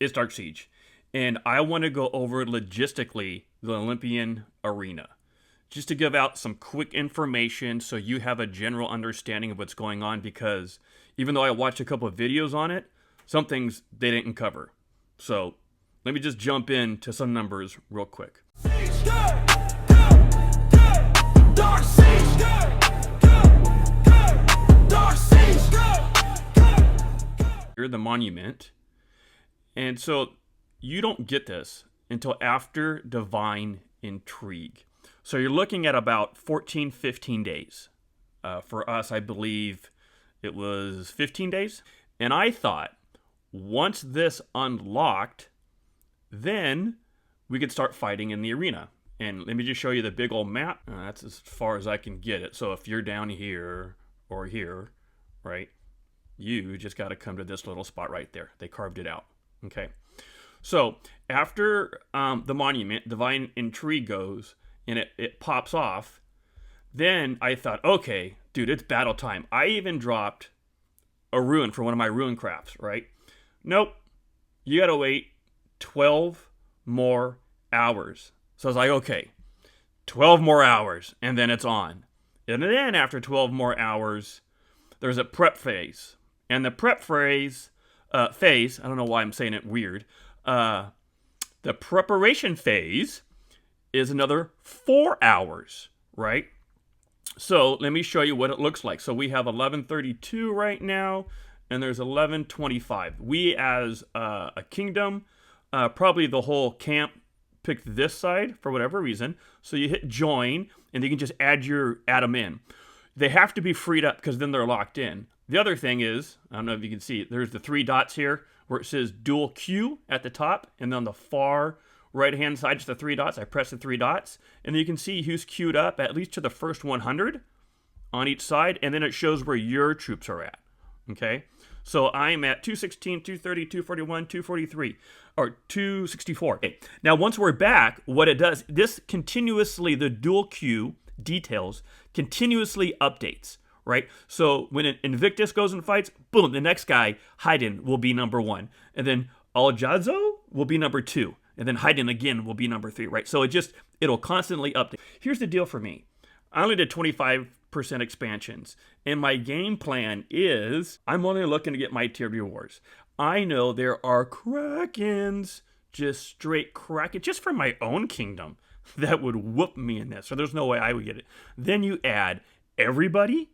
It's Dark Siege. And I want to go over logistically the Olympian arena, just to give out some quick information so you have a general understanding of what's going on, because even though I watched a couple of videos on it, some things they didn't cover. So let me just jump into some numbers real quick. Here's the monument. And so you don't get this until after Divine Intrigue. So you're looking at about 14, 15 days. For us, I believe it was 15 days. And I thought once this unlocked, then we could start fighting in the arena. And let me just show you the big old map. That's as far as I can get it. So if you're down here or here, right, you just got to come to this little spot right there. They carved it out. Okay. So after the monument, Divine Intrigue goes, and it pops off, then I thought, okay, dude, it's battle time. I even dropped a rune for one of my RUNECRAFTs, right? Nope. You got to wait 12 more hours. So I was like, okay, 12 more hours, and then it's on. And then after 12 more hours, there's a prep phase. And the prep phase, I don't know why I'm saying it weird, the preparation phase is another 4 hours, right? So let me show you what it looks like. So we have 11:32 right now, and there's 11:25. We as a kingdom, probably the whole camp picked this side for whatever reason. So you hit join, and you can just add them in. They have to be freed up because then they're locked in. The other thing is, I don't know if you can see, there's the 3 dots here where it says dual queue at the top, and then on the far right-hand side, just the 3 dots. I press the 3 dots, and then you can see who's queued up, at least to the first 100 on each side, and then it shows where your troops are at, okay? So I'm at 216, 230, 241, 243, or 264. Okay. Now, once we're back, what it does, this continuously, the dual queue details, continuously updates. Right? So when an Invictus goes and fights, boom, the next guy, Haydn, will be number 1. And then Aljazo will be number 2. And then Haydn again will be number 3, right? So it'll constantly update. Here's the deal for me. I only did 25% expansions. And my game plan is I'm only looking to get my tier rewards. I know there are Krakens, just straight Kraken, just for my own kingdom, that would whoop me in this. So there's no way I would get it. Then you add everybody.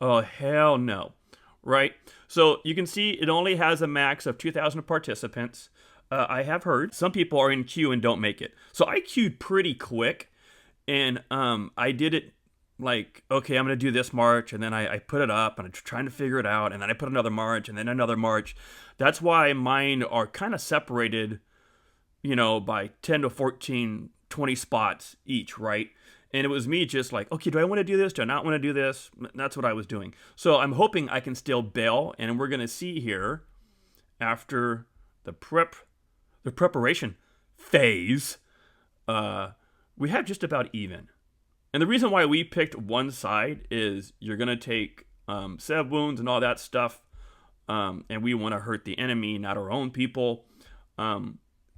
Oh, hell no, right? So you can see it only has a max of 2,000 participants. I have heard some people are in queue and don't make it. So I queued pretty quick, and I did it like, okay, I'm going to do this march, and then I put it up, and I'm trying to figure it out, and then I put another march, and then another march. That's why mine are kind of separated, by 10 to 14, 20 spots each, right? And it was me just like, okay, do I want to do this? Do I not want to do this? That's what I was doing. So I'm hoping I can still bail. And we're going to see here after the preparation phase, we have just about even. And the reason why we picked one side is you're going to take 7 wounds and all that stuff. And we want to hurt the enemy, not our own people.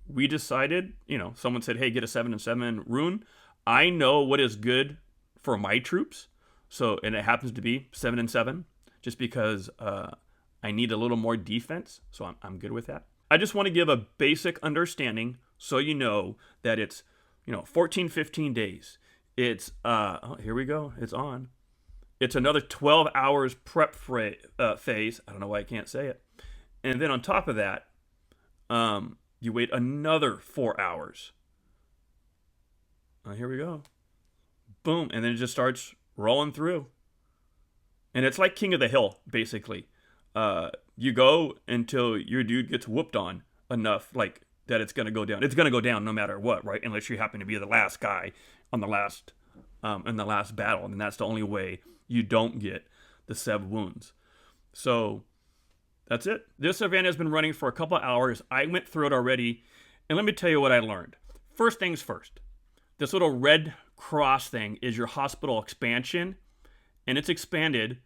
We decided, someone said, hey, get a 7-7 rune. I know what is good for my troops, and it happens to be 7-7, just because I need a little more defense, so I'm good with that. I just want to give a basic understanding so you know that it's 14, 15 days. It's here we go. It's on. It's another 12 hours prep phase. I don't know why I can't say it. And then on top of that, you wait another 4 hours. Here we go. Boom. And then it just starts rolling through. And it's like King of the Hill, basically. You go until your dude gets whooped on enough, like, that it's going to go down. It's going to go down no matter what, right? Unless you happen to be the last guy on the last, in the last battle. And that's the only way you don't get the 7 wounds. So that's it. This event has been running for a couple hours. I went through it already. And let me tell you what I learned. First things first. This little red cross thing is your hospital expansion, and it's expanded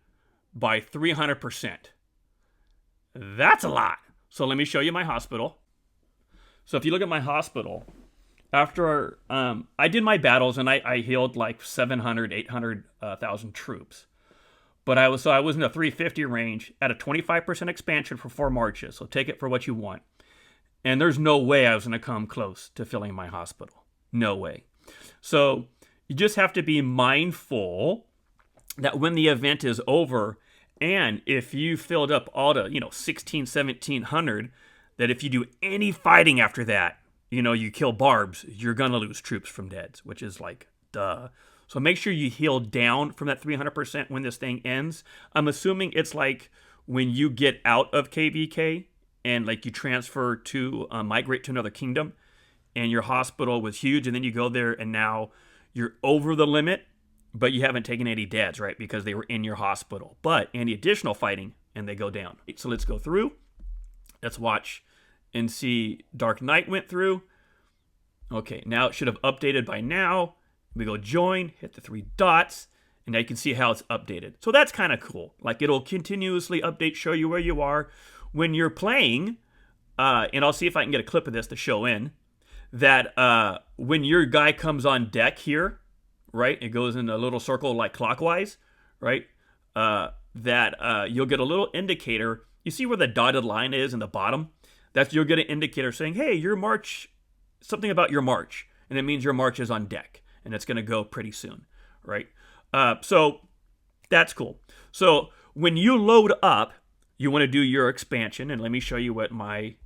by 300%. That's a lot. So let me show you my hospital. So if you look at my hospital, after I did my battles and I healed like 700, 800,000 troops. But I was in the 350 range at a 25% expansion for 4 marches. So take it for what you want. And there's no way I was going to come close to filling my hospital. No way. So you just have to be mindful that when the event is over, and if you filled up all the, 16, 1700, that if you do any fighting after that, you kill barbs, you're going to lose troops from deads, which is like, duh. So make sure you heal down from that 300% when this thing ends. I'm assuming it's like when you get out of KVK and like you transfer to migrate to another kingdom and your hospital was huge and then you go there and now you're over the limit, but you haven't taken any deaths, right? Because they were in your hospital. But any additional fighting and they go down. So let's go through. Let's watch and see Dark Knight went through. Okay, now it should have updated by now. We go join, hit the 3 dots, and now you can see how it's updated. So that's kind of cool. Like it'll continuously update, show you where you are when you're playing. And I'll see if I can get a clip of this to show in that when your guy comes on deck here, right? It goes in a little circle like clockwise, right? That you'll get a little indicator. You see where the dotted line is in the bottom? You'll get an indicator saying, hey, your march, something about your march. And it means your march is on deck. And it's going to go pretty soon, right? So that's cool. So when you load up, you want to do your expansion. And let me show you what my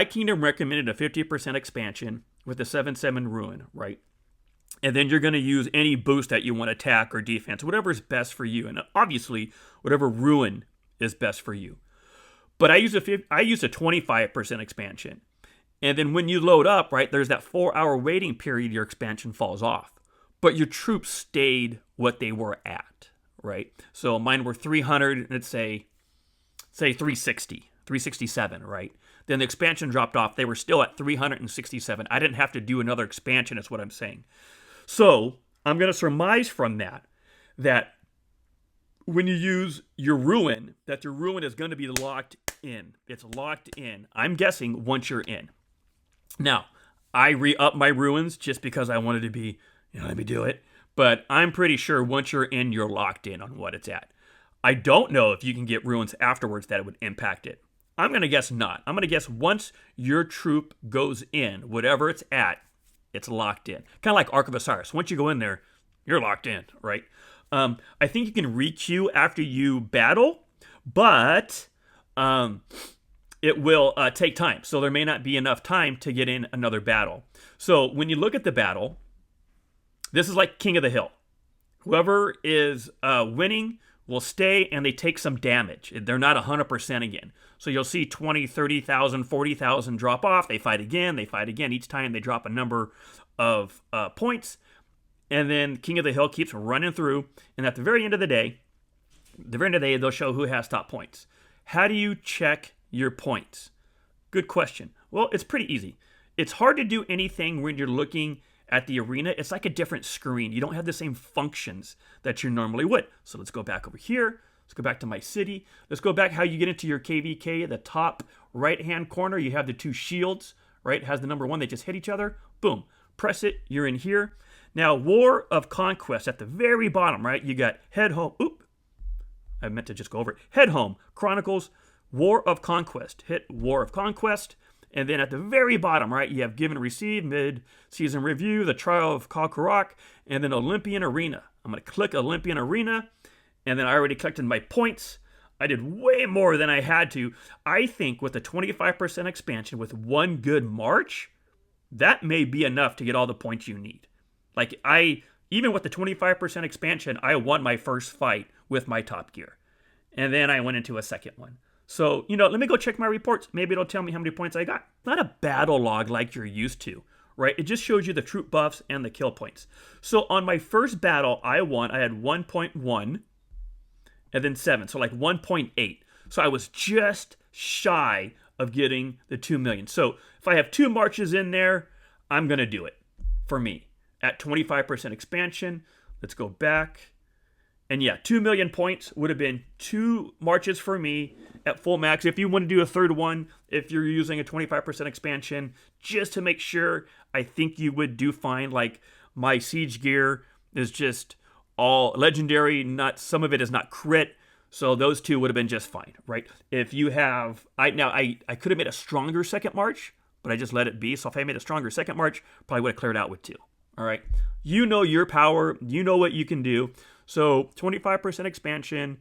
kingdom recommended a 50% expansion with the 7/7 ruin, right? And then you're going to use any boost that you want, attack or defense, whatever is best for you. And obviously, whatever ruin is best for you. But I use a 25% expansion. And then when you load up, right, there's that 4-hour waiting period, your expansion falls off. But your troops stayed what they were at, right? So mine were 300, let's say 360, 367, right? Then the expansion dropped off. They were still at 367. I didn't have to do another expansion, is what I'm saying. So I'm going to surmise from that when you use your ruin, that your ruin is going to be locked in. It's locked in. I'm guessing once you're in. Now, I re-up my ruins just because I wanted to be, let me do it. But I'm pretty sure once you're in, you're locked in on what it's at. I don't know if you can get ruins afterwards that it would impact it. I'm going to guess not. I'm going to guess once your troop goes in, whatever it's at, it's locked in. Kind of like Ark of Osiris. Once you go in there, you're locked in, right? I think you can re-queue after you battle, but it will take time. So there may not be enough time to get in another battle. So when you look at the battle, this is like King of the Hill. Whoever is winning will stay and they take some damage. They're not 100% again. So you'll see 20, 30,000, 40,000 drop off. They fight again. Each time they drop a number of points. And then King of the Hill keeps running through. And at the very end of the day, they'll show who has top points. How do you check your points? Good question. Well, it's pretty easy. It's hard to do anything when you're looking at the arena. It's like a different screen. You don't have the same functions that you normally would. So let's go back over here. Let's go back to my city. Let's go back how you get into your KVK. The top right-hand corner, you have the 2 shields, right? It has the number 1. They just hit each other. Boom. Press it. You're in here. Now, War of Conquest at the very bottom, right? You got Head Home. Oop. I meant to just go over it. Head Home. Chronicles. War of Conquest. Hit War of Conquest. And then at the very bottom, right, you have Give and Receive, Mid-Season Review, The Trial of Kalkarak, and then Olympian Arena. I'm going to click Olympian Arena, and then I already collected my points. I did way more than I had to. I think with a 25% expansion with 1 good march, that may be enough to get all the points you need. Like, even with the 25% expansion, I won my first fight with my top gear. And then I went into a second one. So, let me go check my reports. Maybe it'll tell me how many points I got. Not a battle log like you're used to, right? It just shows you the troop buffs and the kill points. So on my first battle, I won. I had 1.1 and then 7. So like 1.8. So I was just shy of getting the 2 million. So if I have 2 marches in there, I'm going to do it for me. At 25% expansion, let's go back. And yeah, 2 million points would have been 2 marches for me at full max. If you want to do a third one, if you're using a 25% expansion, just to make sure, I think you would do fine. Like my siege gear is just all legendary, not some of it is not crit. So those 2 would have been just fine, right? If you have, I could have made a stronger second march, but I just let it be. So if I made a stronger second march, probably would have cleared out with 2. All right. You know your power. You know what you can do. So 25% expansion,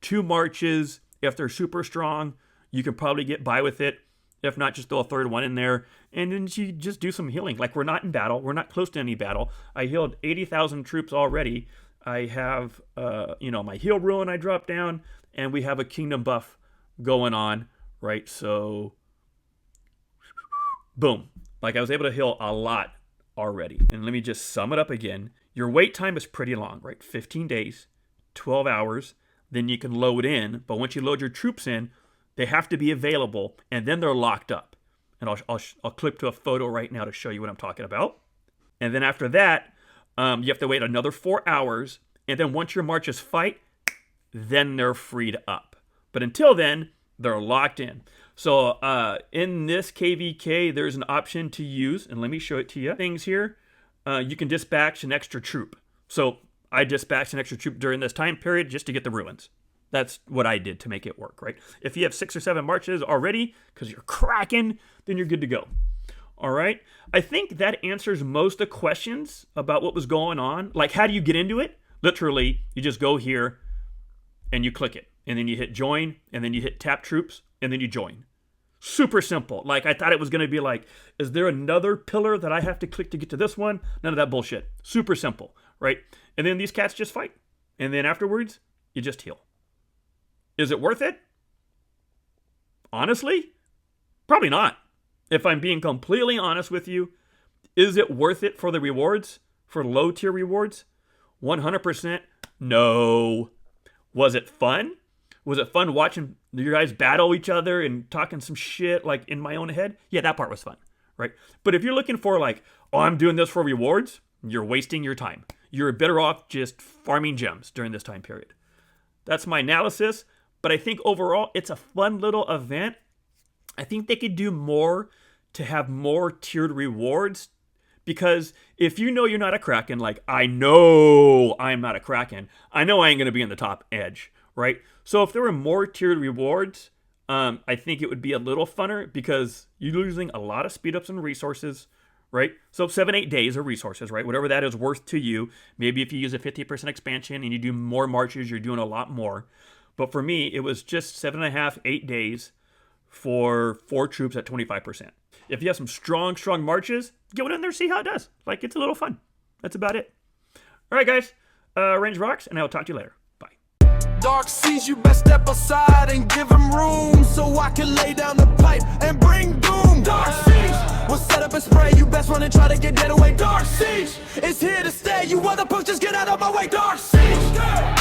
2 marches. If they're super strong, you can probably get by with it. If not, just throw a third one in there. And then you just do some healing. Like, we're not in battle. We're not close to any battle. I healed 80,000 troops already. I have, my heal ruin I dropped down. And we have a kingdom buff going on, right? So, boom. Like, I was able to heal a lot already. And let me just sum it up again. Your wait time is pretty long, right? 15 days, 12 hours. Then you can load in. But once you load your troops in, they have to be available, and then they're locked up. And I'll clip to a photo right now to show you what I'm talking about. And then after that, you have to wait another 4 hours. And then once your marches fight, then they're freed up. But until then, they're locked in. So in this KVK, there's an option to use, and let me show it to you. Things here, you can dispatch an extra troop. So I dispatched an extra troop during this time period just to get the ruins. That's what I did to make it work, right? If you have 6 or 7 marches already, because you're cracking, then you're good to go. All right? I think that answers most of the questions about what was going on. Like, how do you get into it? Literally, you just go here and you click it. And then you hit join, and then you hit tap troops, and then you join. Super simple. Like, I thought it was going to be like, is there another pillar that I have to click to get to this one? None of that bullshit. Super simple, right? And then these cats just fight. And then afterwards, you just heal. Is it worth it? Honestly, probably not. If I'm being completely honest with you, is it worth it for the rewards? For low tier rewards? 100% no. Was it fun? Was it fun watching you guys battle each other and talking some shit like in my own head? Yeah, that part was fun, right? But if you're looking for like, oh, I'm doing this for rewards, you're wasting your time. You're better off just farming gems during this time period. That's my analysis. But I think overall, it's a fun little event. I think they could do more to have more tiered rewards. Because if you know you're not a Kraken, like I know I'm not a Kraken, I know I ain't going to be in the top edge, right? So if there were more tiered rewards, I think it would be a little funner because you're losing a lot of speed ups and resources, right? So 7-8 days of resources, right? Whatever that is worth to you. Maybe if you use a 50% expansion and you do more marches, you're doing a lot more. But for me, it was just 7.5, 8 days for 4 troops at 25%. If you have some strong marches, get one in there, see how it does. Like, it's a little fun. That's about it. All right, guys. Range rocks, and I'll talk to you later. Bye. Dark seas, you best step aside and give him room so I can lay down the pipe and bring doom. Dark seas, we'll set up a spray. You best run and try to get dead away. Dark seas, it's here to stay. You other punks, just get out of my way. Dark seas.